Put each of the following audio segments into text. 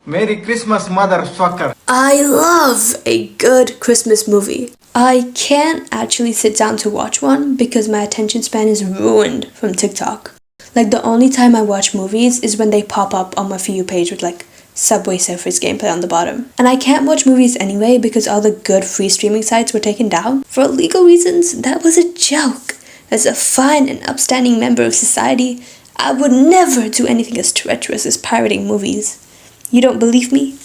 Merry Christmas, motherfucker. I love a good Christmas movie. I can't actually sit down to watch one because my attention span is ruined from TikTok. Like, the only time I watch movies is when they pop up on my For You page with like Subway Surfers gameplay on the bottom. And I can't watch movies anyway because all the good free streaming sites were taken down. For legal reasons, that was a joke. As a fine and upstanding member of society, I would never do anything as treacherous as pirating movies. You don't believe me?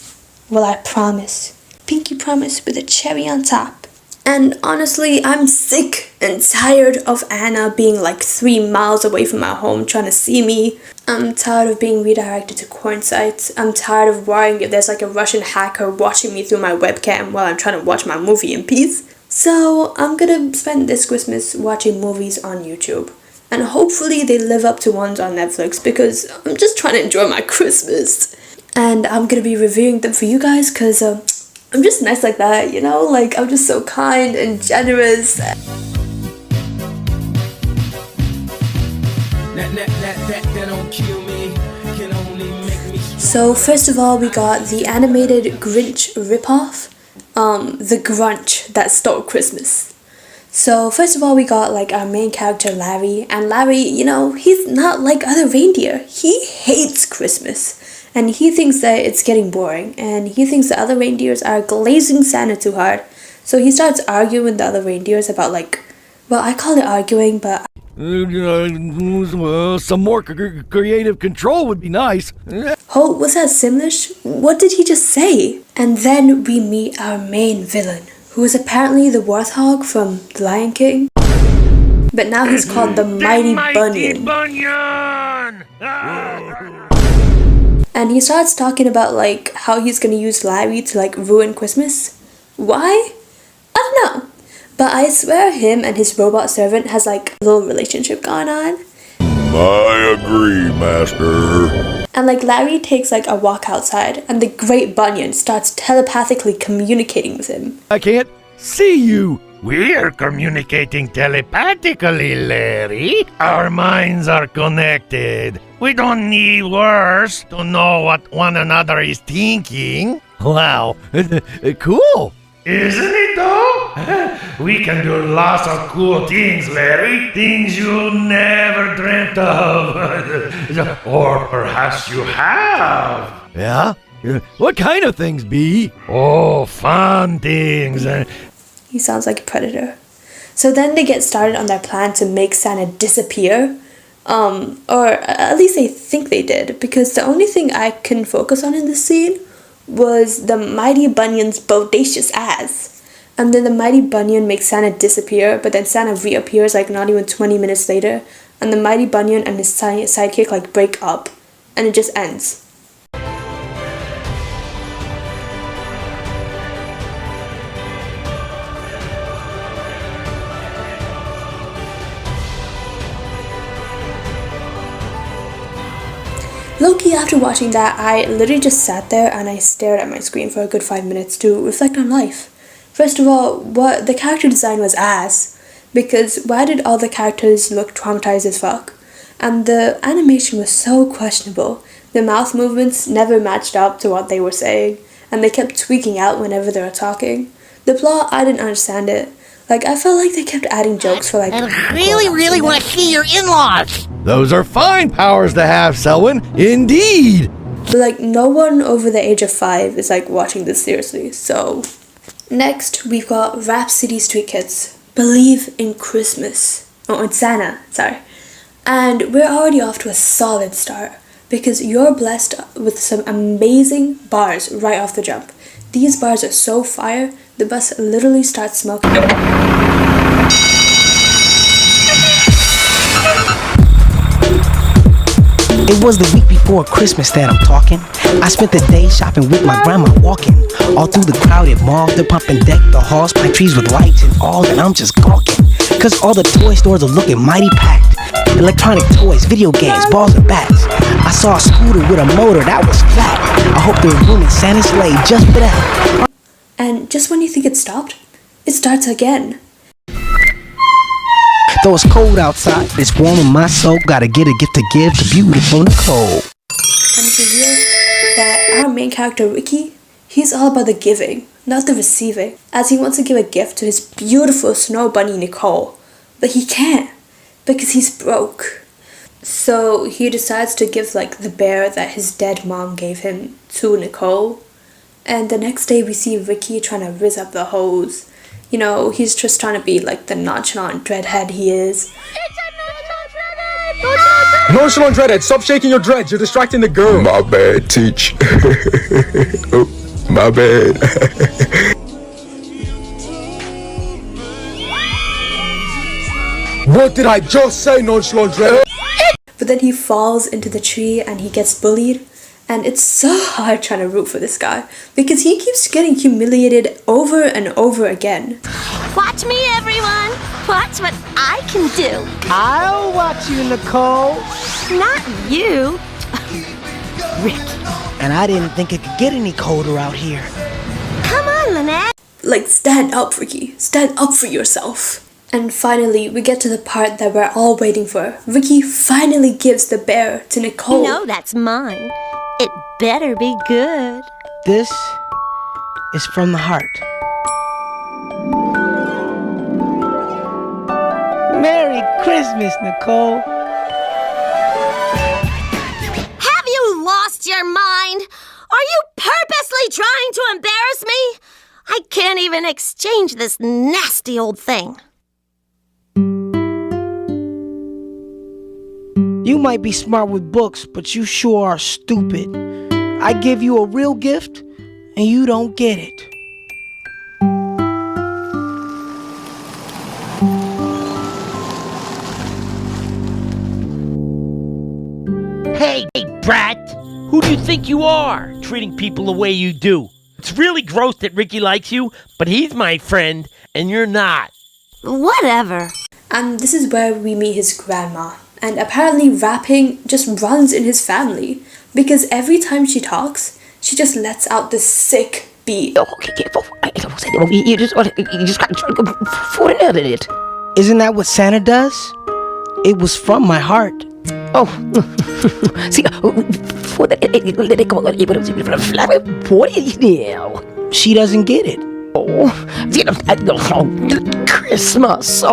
Well, I promise. Pinky promise with a cherry on top. And honestly, I'm sick and tired of Anna being like 3 miles away from my home trying to see me. I'm tired of being redirected to porn sites. I'm tired of worrying if there's like a Russian hacker watching me through my webcam while I'm trying to watch my movie in peace. So I'm gonna spend this Christmas watching movies on YouTube. And hopefully they live up to ones on Netflix because I'm just trying to enjoy my Christmas. And I'm gonna be reviewing them for you guys because I'm just nice like that, you know? Like, I'm just so kind and generous. So first of all, we got the animated Grinch ripoff, The Grunch That Stole Christmas. So first of all, we got like our main character Larry, and Larry, you know, he's not like other reindeer. He hates Christmas. And he thinks that it's getting boring, and he thinks the other reindeers are glazing Santa too hard. So he starts arguing with the other reindeers about like, well, I call it arguing, but some more creative control would be nice. Oh, was that Simlish? What did he just say? And then we meet our main villain, who is apparently the warthog from The Lion King. But now he's called the Mighty Bunyan. And he starts talking about like how he's gonna use Larry to like ruin Christmas. Why? I don't know. But I swear him and his robot servant has like a little relationship going on. I agree, master. And like Larry takes like a walk outside and the Great Bunyan starts telepathically communicating with him. I can't see you. We're communicating telepathically, Larry. Our minds are connected. We don't need words to know what one another is thinking. Wow, cool. Isn't it though? We can do lots of cool things, Larry. Things you never dreamt of. Or perhaps you have. Yeah? What kind of things, B? Oh, fun things. He sounds like a predator. So then they get started on their plan to make Santa disappear. Or at least they think they did, because the only thing I can focus on in this scene was the Mighty Bunyan's bodacious ass. And then the Mighty Bunyan makes Santa disappear, but then Santa reappears like not even 20 minutes later, and the Mighty Bunyan and his sidekick like break up, and it just ends. Low-key, after watching that, I literally just sat there and I stared at my screen for a good 5 minutes to reflect on life. First of all, the character design was ass, because why did all the characters look traumatized as fuck? And the animation was so questionable. The mouth movements never matched up to what they were saying, and they kept tweaking out whenever they were talking. The plot, I didn't understand it. Like, I felt like they kept adding jokes for like... I really want to see your in-laws! Those are fine powers to have, Selwyn. Indeed! But like, no one over the age of 5 is like watching this seriously, so... Next, we've got Rhapsody Street Kids. Believe in Christmas. Oh, in Santa, sorry. And we're already off to a solid start, because you're blessed with some amazing bars right off the jump. These bars are so fire, the bus literally starts smoking. It was the week before Christmas that I'm talking. I spent the day shopping with my grandma walking. All through the crowded mall, the pump and deck, the halls, pine trees with lights and all, and I'm just gawking. Cause all the toy stores are looking mighty packed. Electronic toys, video games, balls and bats. I saw a scooter with a motor that was flat. I hope there's room in Santa's sleigh just for that. And just when you think it stopped, it starts again. Though it's cold outside, it's warm in my soul. Gotta get a gift to give to beautiful Nicole. And reveal that our main character Ricky, he's all about the giving, not the receiving, as he wants to give a gift to his beautiful snow bunny Nicole, but he can't because he's broke. So he decides to give like the bear that his dead mom gave him to Nicole. And the next day we see Ricky trying to rizz up the hose. You know, he's just trying to be like the nonchalant dreadhead he is. Nonchalant dreadhead, stop shaking your dreads, you're distracting the girl. My bad, teach. Oh, my bad. What did I just say, nonchalant dreadhead? But then he falls into the tree and he gets bullied. And it's so hard trying to root for this guy because he keeps getting humiliated over and over again. Watch me, everyone. Watch what I can do. I'll watch you, Nicole. Not you. Ricky. And I didn't think it could get any colder out here. Come on, Lynette. Like, stand up, Ricky. Stand up for yourself. And finally, we get to the part that we're all waiting for. Ricky finally gives the bear to Nicole. You know that's mine. It better be good. This is from the heart. Merry Christmas, Nicole. Have you lost your mind? Are you purposely trying to embarrass me? I can't even exchange this nasty old thing. You might be smart with books, but you sure are stupid. I give you a real gift, and you don't get it. Hey, brat! Who do you think you are, treating people the way you do? It's really gross that Ricky likes you, but he's my friend, and you're not. Whatever. And this is where we meet his grandma. And apparently rapping just runs in his family because every time she talks, she just lets out this sick beat. You just got to go for another it. Isn't that what Santa does? It was from my heart. Oh, see, for the She doesn't get it. Christmas.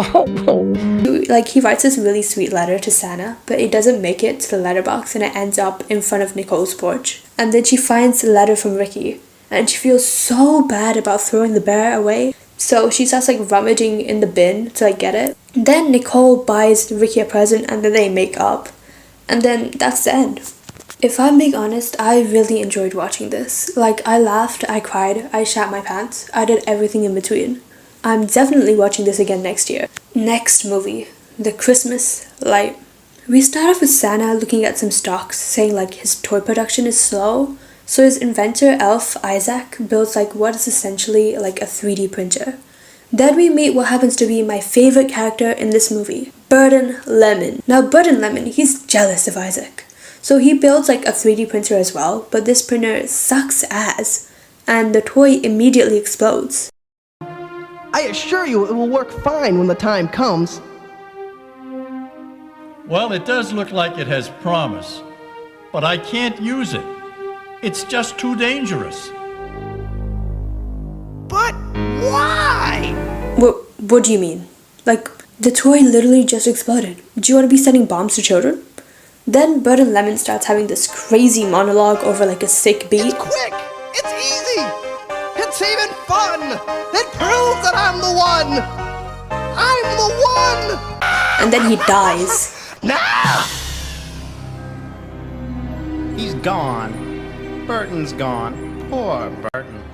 Like, he writes this really sweet letter to Santa, but it doesn't make it to the letterbox and it ends up in front of Nicole's porch. And then she finds a letter from Ricky and she feels so bad about throwing the bear away. So she starts like rummaging in the bin to like get it. Then Nicole buys Ricky a present and then they make up. And then that's the end. If I'm being honest, I really enjoyed watching this. Like, I laughed, I cried, I shat my pants, I did everything in between. I'm definitely watching this again next year. Next movie, The Christmas Light. We start off with Santa looking at some stocks, saying like his toy production is slow. So his inventor, elf Isaac, builds like what is essentially like a 3D printer. Then we meet what happens to be my favorite character in this movie, Burden Lemon. Now Burden Lemon, he's jealous of Isaac. So he builds like a 3D printer as well, but this printer sucks ass, and the toy immediately explodes. I assure you it will work fine when the time comes. Well, it does look like it has promise, but I can't use it. It's just too dangerous. But why? What do you mean? Like, the toy literally just exploded. Do you want to be sending bombs to children? Then Burden Lemon starts having this crazy monologue over like a sick beat. It's quick! It's easy! It's even fun! It proves that I'm the one! I'm the one! And then he dies. No! He's gone. Burton's gone. Poor Burton.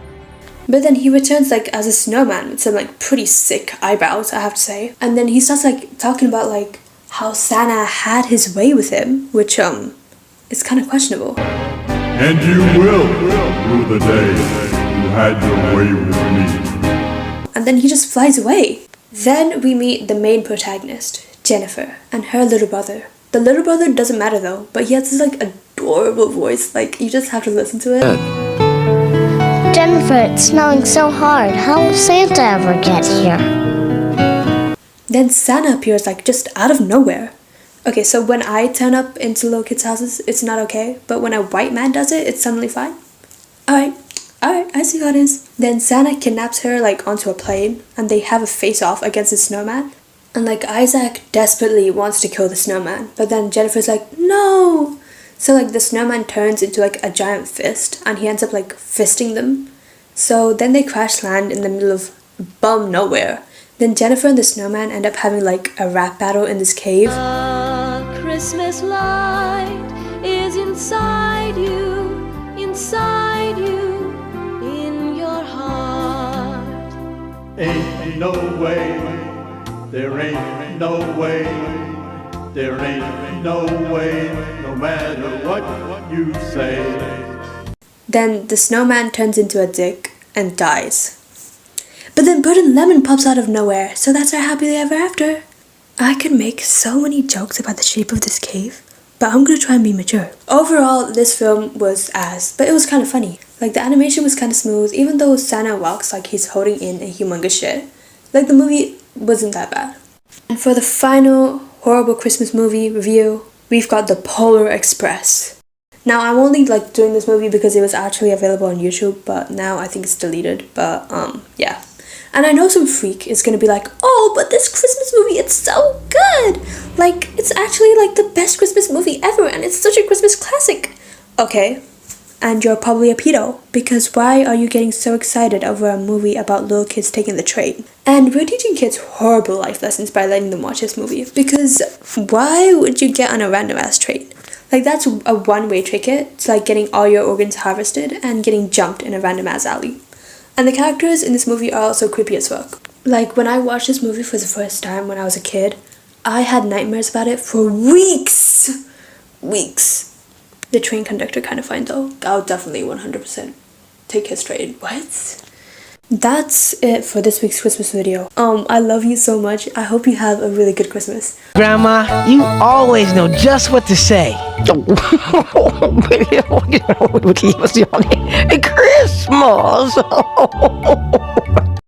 But then he returns like as a snowman with some like pretty sick eyebrows, I have to say. And then he starts like talking about like how Santa had his way with him, which is kind of questionable. And you will rue the day you had your way with me. And then he just flies away. Then we meet the main protagonist, Jennifer, and her little brother. The little brother doesn't matter though, but he has this like adorable voice, like you just have to listen to it. Jennifer, it's snowing so hard. How will Santa ever get here? Then Santa appears like just out of nowhere. Okay, so when I turn up into little kids' houses, it's not okay, but when a white man does it, it's suddenly fine. Alright, I see how it is. Then Santa kidnaps her like onto a plane, and they have a face-off against the snowman. And like Isaac desperately wants to kill the snowman, but then Jennifer's like, no! So like the snowman turns into like a giant fist, and he ends up like fisting them. So then they crash land in the middle of bum nowhere. Then Jennifer and the snowman end up having like a rap battle in this cave. A Christmas light is inside you, in your heart. Ain't no way, there ain't no way, there ain't no way, no matter what you say. Then the snowman turns into a dick and dies. But then Burton Lemon pops out of nowhere, so that's our happily ever after. I could make so many jokes about the shape of this cave, but I'm gonna try and be mature. Overall, this film was ass, but it was kind of funny. Like, the animation was kind of smooth, even though Santa walks like he's holding in a humongous shit. Like, the movie wasn't that bad. And for the final horrible Christmas movie review, we've got The Polar Express. Now, I'm only like doing this movie because it was actually available on YouTube, but now I think it's deleted, but yeah. And I know some freak is gonna be like, oh, but this Christmas movie, it's so good! Like, it's actually like the best Christmas movie ever, and it's such a Christmas classic. Okay, and you're probably a pedo, because why are you getting so excited over a movie about little kids taking the train? And we're teaching kids horrible life lessons by letting them watch this movie, because why would you get on a random ass train? Like, that's a one-way ticket. It's like getting all your organs harvested and getting jumped in a random ass alley. And the characters in this movie are also creepy as fuck. Like, when I watched this movie for the first time when I was a kid, I had nightmares about it for weeks! Weeks. The train conductor kind of fine though. I'll definitely 100% take his train. What? That's it for this week's Christmas video. I love you so much. I hope you have a really good Christmas. Grandma, you always know just what to say. Christmas!